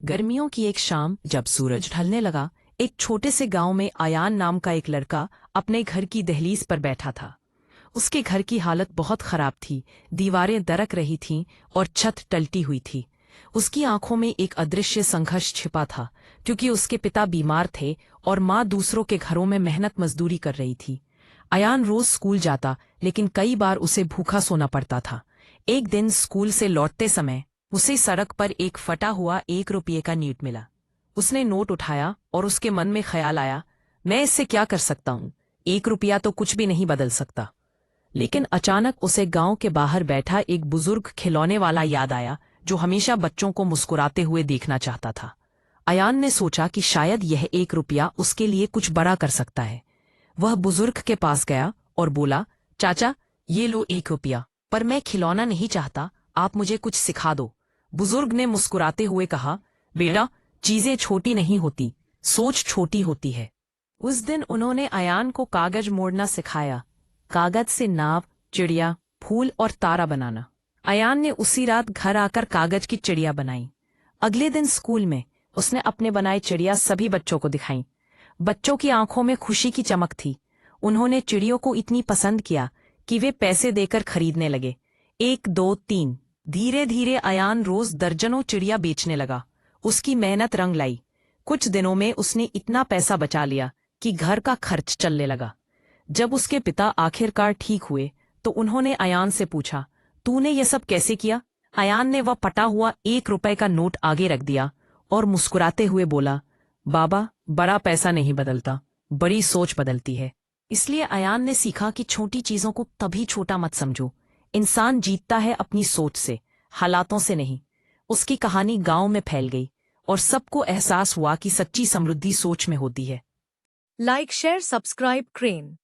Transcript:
गर्मियों की एक शाम जब सूरज ढलने लगा, एक छोटे से गांव में अयान नाम का एक लड़का अपने घर की दहलीज पर बैठा था। उसके घर की हालत बहुत खराब थी, दीवारें दरक रही थीं और छत टलटी हुई थी। उसकी आंखों में एक अदृश्य संघर्ष छिपा था, क्योंकि उसके पिता बीमार थे और माँ दूसरों के घरों में मेहनत मजदूरी कर रही थी। अयान रोज स्कूल जाता, लेकिन कई बार उसे भूखा सोना पड़ता था। एक दिन स्कूल से लौटते समय उसे सड़क पर एक फटा हुआ 1 रुपये का नोट मिला। उसने नोट उठाया और उसके मन में ख्याल आया, मैं इससे क्या कर सकता हूँ, 1 रुपया तो कुछ भी नहीं बदल सकता। लेकिन अचानक उसे गांव के बाहर बैठा एक बुजुर्ग खिलौने वाला याद आया, जो हमेशा बच्चों को मुस्कुराते हुए देखना चाहता था। अयान ने सोचा कि शायद यह 1 रुपया उसके लिए कुछ बड़ा कर सकता है। वह बुजुर्ग के पास गया और बोला, चाचा, ये लो 1 रुपया, पर मैं खिलौना नहीं चाहता, आप मुझे कुछ सिखा दो। बुजुर्ग ने मुस्कुराते हुए कहा, बेटा, चीजें छोटी नहीं होती, सोच छोटी होती है। उस दिन उन्होंने अयान को कागज मोड़ना सिखाया, कागज से नाव, चिड़िया, फूल और तारा बनाना। अयान ने उसी रात घर आकर कागज की चिड़िया बनाई। अगले दिन स्कूल में उसने अपने बनाए चिड़िया सभी बच्चों को दिखाई। बच्चों की आंखों में खुशी की चमक थी। उन्होंने चिड़ियों को इतनी पसंद किया कि वे पैसे देकर खरीदने लगे। 1, 2, 3। धीरे धीरे अयान रोज दर्जनों चिड़िया बेचने लगा। उसकी मेहनत रंग लाई। कुछ दिनों में उसने इतना पैसा बचा लिया कि घर का खर्च चलने लगा। जब उसके पिता आखिरकार ठीक हुए तो उन्होंने अयान से पूछा, तूने ये सब कैसे किया? अयान ने वह फटा हुआ 1 रुपए का नोट आगे रख दिया और मुस्कुराते हुए बोला, बाबा, बड़ा पैसा नहीं बदलता, बड़ी सोच बदलती है। इसलिए अयान ने सीखा कि छोटी चीजों को तभी छोटा मत समझो। इंसान जीतता है अपनी सोच से, हालातों से नहीं। उसकी कहानी गांव में फैल गई और सबको एहसास हुआ कि सच्ची समृद्धि सोच में होती है। Like, share, subscribe crane.